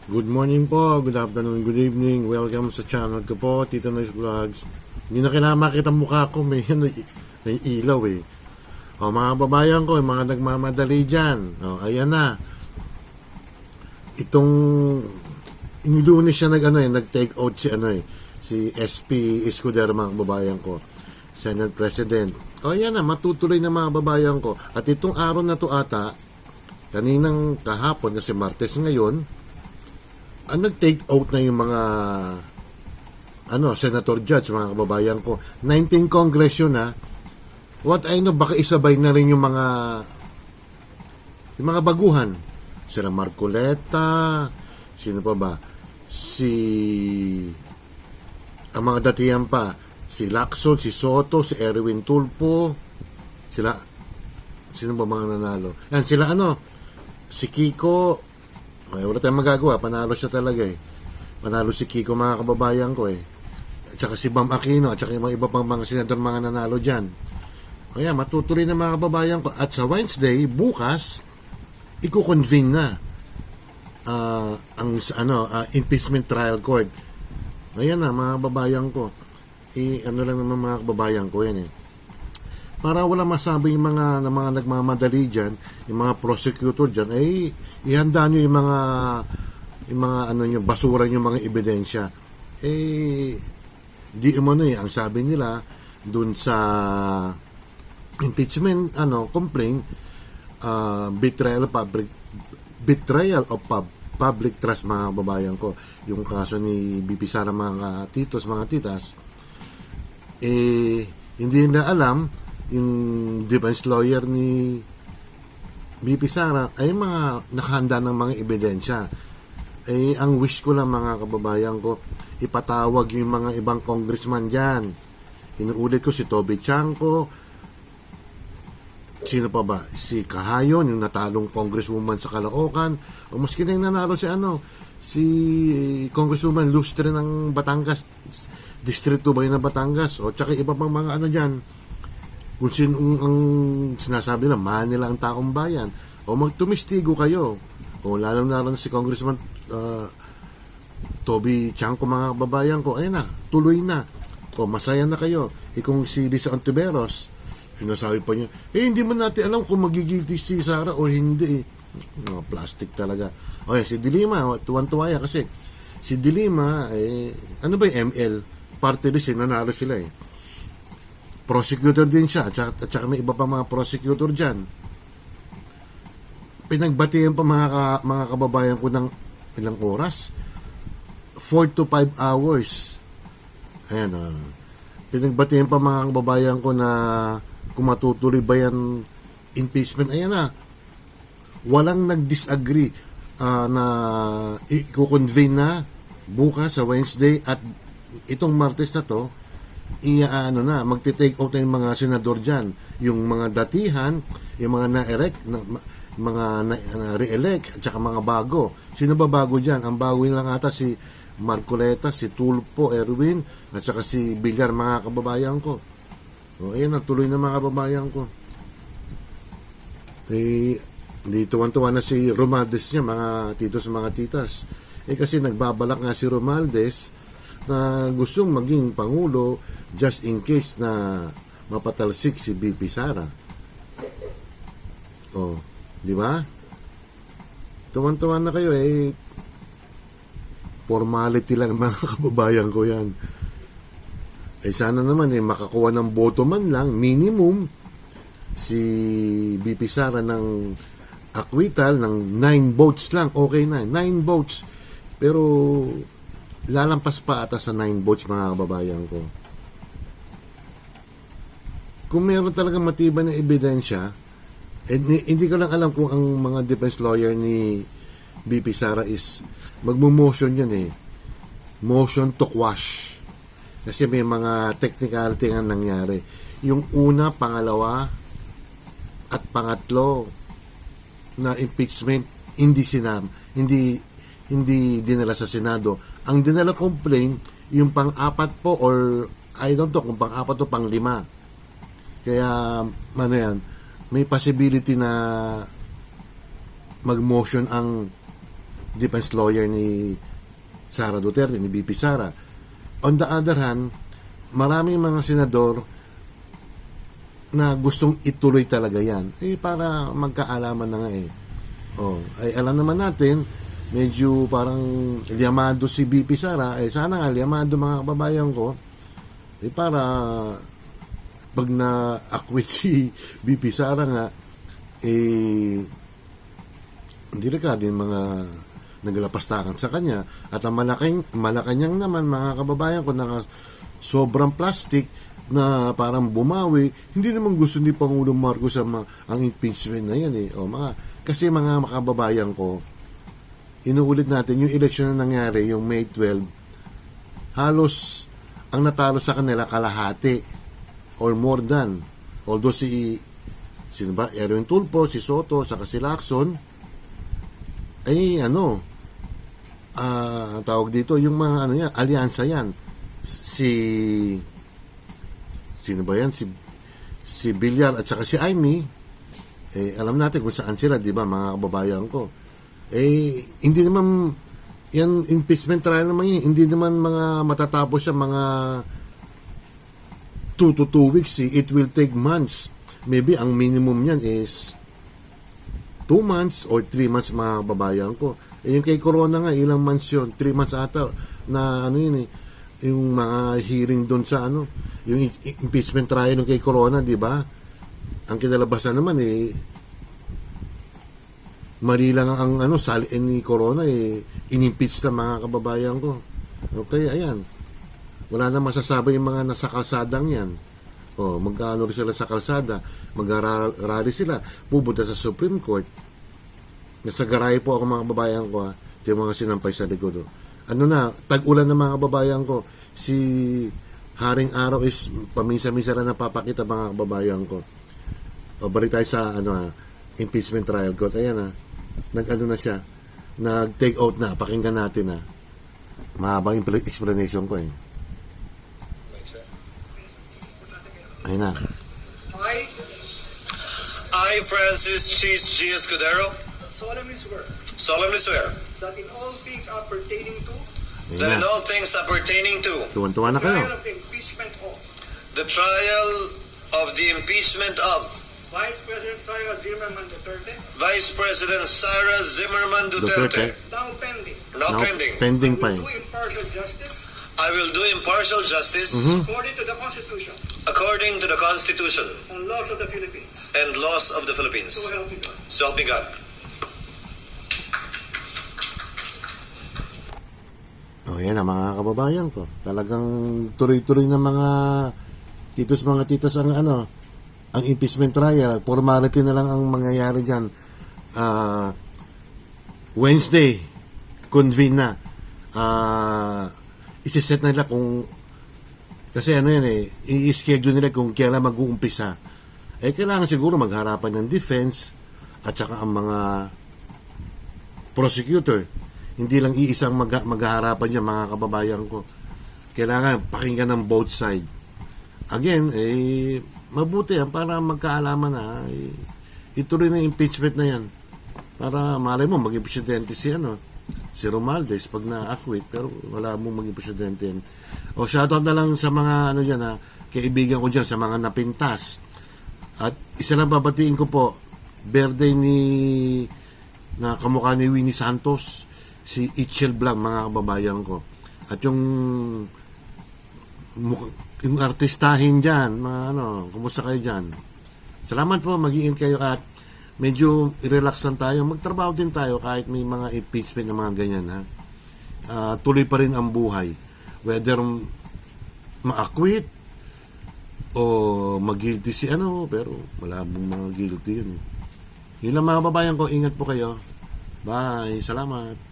Good morning po, good afternoon, good evening. Welcome sa channel ko po, Tito Noise Vlogs. Hindi na kailangan makita mukha ko, may ilaw eh. O mga babayan ko, mga nagmamadali dyan. O, ayan na. Itong inilunis siya nag-take out si SP Escudero, mga babayan ko. Senate President. O ayan na, matutuloy na mga babayan ko. At itong araw na to ata, kaninang kahapon kasi Martes ngayon, nag-take out na yung mga senator judge, mga kababayan ko. 19 Congress yun ha. What I know, baka isabay na rin yung mga baguhan. Sila Marcoleta, sino pa ba? Ang mga datihan pa, si Lacson, si Soto, si Erwin Tulfo, sino ba mga nanalo? Yan, si Kiko. Ay, wala tayong magagawa, panalo siya talaga eh. Panalo si Kiko, mga kababayan ko eh. At saka si Bam Aquino, at saka yung mga iba pang mga senador mga nanalo dyan. Kaya matutuloy na mga kababayan ko. At sa Wednesday, bukas, iko-convene na ang impeachment trial court. Ayan na mga kababayan ko. Lang naman mga kababayan ko yan eh. Para wala masabi yung mga nagmamadali dyan, yung mga prosecutor dyan, ay ihanda nyo yung mga basura yung mga ebidensya. Di umano ang sabi nila dun sa impeachment complaint, betrayal of public trust, mga babayan ko. Yung kaso ni BP Sara, mga titos, mga titas, hindi na alam yung defense lawyer ni BP Sara ay mga nakahanda ng mga ebidensya. Ang wish ko lang, mga kababayan ko, ipatawag yung mga ibang congressman dyan. Inuulit ko si Toby Chanco, sino pa ba? Si Kahayon, yung natalong congresswoman sa Caloocan, o maski na yung nanalo si Congresswoman Lustre ng Batangas, District 2 ba yun ng Batangas, o tsaka iba pang mga dyan. Kung sino ang sinasabi na mahal nila ang taong bayan, o magtumistigo kayo, o lalo-lalo na si Congressman Toby Chanco, mga babayan ko, ayun na, tuloy na, o masaya na kayo. Kung si Lisa Ontiveros, sinasabi pa niya, hindi mo natin alam kung magigilty si Sara o hindi. Mga plastic talaga. O si Dilima, tuwan-tuwa yan kasi si Dilima, ano ba yung ML? Party list, nanalo sila prosecutor din siya, at saka may iba pa mga prosecutor dyan. Pinagbatihan pa mga kababayan ko ng ilang oras, 4 to 5 hours. Ayan, pinagbatihan pa mga kababayan ko na kung matutuloy ba yan impeachment. Ayan na, walang nag-disagree na i-convene na bukas sa Wednesday, at itong Martes na to, magti-take out na yung mga senador dyan. Yung mga datihan, yung mga na-re-elect, at saka mga bago. Sino ba bago dyan? Ang bago lang ata si Marcoleta, si Tulfo, Erwin, at saka si Villar, mga kababayan ko. Ayan, natuloy na mga kababayan ko. Hindi tuwan-tuwa na si Romaldes niya, mga titos, mga titas. Kasi nagbabalak nga si Romaldes na gustong maging pangulo just in case na mapatalsik si BP Sara. Di ba? Tuwan-tuwan na kayo formality lang, mga kababayan ko yan. Sana naman makakuha ng boto man lang, minimum, si BP Sara ng acquittal ng 9 votes lang, okay na, 9 votes. Pero lalampas pa ata sa 9 votes, mga kababayan ko. Kung meron talagang matibay na ebidensya, hindi ko lang alam kung ang mga defense lawyer ni BP Sara is magmo-motion yun motion to quash, kasi may mga technicality nga nangyari. Yung una, pangalawa at pangatlo na impeachment, hindi dinala sa Senado. Ang dinala complaint, yung pang-apat po, or I don't know kung pang-apat o pang-5. Kaya may possibility na mag-motion ang defense lawyer ni Sara Duterte, ni BP Sara. On the other hand, maraming mga senador na gustong ituloy talaga yan. Para magkaalaman na nga ay alam naman natin, medyo parang liyamado si BP Sara. Sana nga liyamado mga kababayan ko. Para pag na-acquit si BP Sara nga, hindi ka din mga naglapastakan sa kanya. At ang Malacanang naman, mga kababayan ko, na sobrang plastic na parang bumawi, hindi naman gusto ni Pangulong Marcos ang impeachment na yan kasi mga kababayan ko, inuulit natin yung eleksyon na nangyari, yung May 12, halos ang natalo sa kanila kalahati or more than. Although sino ba? Erwin Tulfo, si Soto, saka si Lacson, tawag dito, yung mga alyansa yan. Sino ba yan? Si Villar at saka si Amy, alam natin kung saan sila, di ba, mga kababayan ko. Hindi naman, yan, impeachment trial naman yun, hindi naman mga matatapos siya mga 2 to 2 weeks. It will take months. Maybe ang minimum yan is 2 months or 3 months, mga kababayan ko. Yung kay Corona nga, ilang months yun? 3 months ata na yung mga hearing doon sa yung impeachment trial ng kay Corona, di ba? Ang kinalabasan naman mali lang ang salin ni Corona inimpeach na, mga kababayan ko. Okay, ayan. Wala na masasabi yung mga nasa kalsadang yan. Magkaano rin sila sa kalsada, mag-rally sila, pupunta sa Supreme Court. Nasa garay po ako, mga kababayan ko, yung mga sinampay sa likod. Tag-ulan na, mga kababayan ko, si Haring Araw is paminsa-minsa na napapakita, mga kababayan ko. Balik tayo sa impeachment trial court. Ayan na siya, nag-take out na, pakinggan natin mahabang explanation ko Ayun na. I, Francis Cheese G. Escudero, solemnly swear that in all things appertaining to that in all things appertaining to Tuwan-tuwa na kayo. trial of the impeachment of the trial of the impeachment of Vice President Sara Zimmerman Duterte, Vice President Sara Zimmerman Duterte, now pending, now pending, Pending pa do impartial justice I will do impartial justice according to the Constitution according to the Constitution and laws of the Philippines. and laws of the Philippines. So help me God. So help me God. Yan ang mga kababayan ko. Talagang tuloy-tuloy na mga titos ang impeachment trial. Formality na lang ang mangyayari dyan. Wednesday, convene na. Isiset na nila kung, kasi i-schedule nila kung kailan mag-uumpisa. Kailangan siguro magharapan ng defense at saka ang mga prosecutor. Hindi lang iisang maghaharapan niya, mga kababayan ko. Kailangan pakinggan ng both side. Again, mabuti yan para magkaalaman na. Ituloy na impeachment na yan. Para malay mo, maging presidente si Romualdez pag na-acquit, pero wala mo maging presidente yan. Shoutout na lang sa mga kaibigan ko dyan, sa mga napintas. At isa lang babatiin ko po, birthday na kamukha ni Winnie Santos, si Itchel Blanc, mga kababayan ko. At yung artistahin dyan, kumusta kayo dyan? Salamat po, mag-iin kayo at medyo relax lang tayo. Magtrabaho din tayo kahit may mga impeachment na mga ganyan. Tuloy pa rin ang buhay. Whether ma-acquit o mag-guilty pero wala mong mga guilty yun. Yun lang, mga kababayan ko, ingat po kayo. Bye, salamat.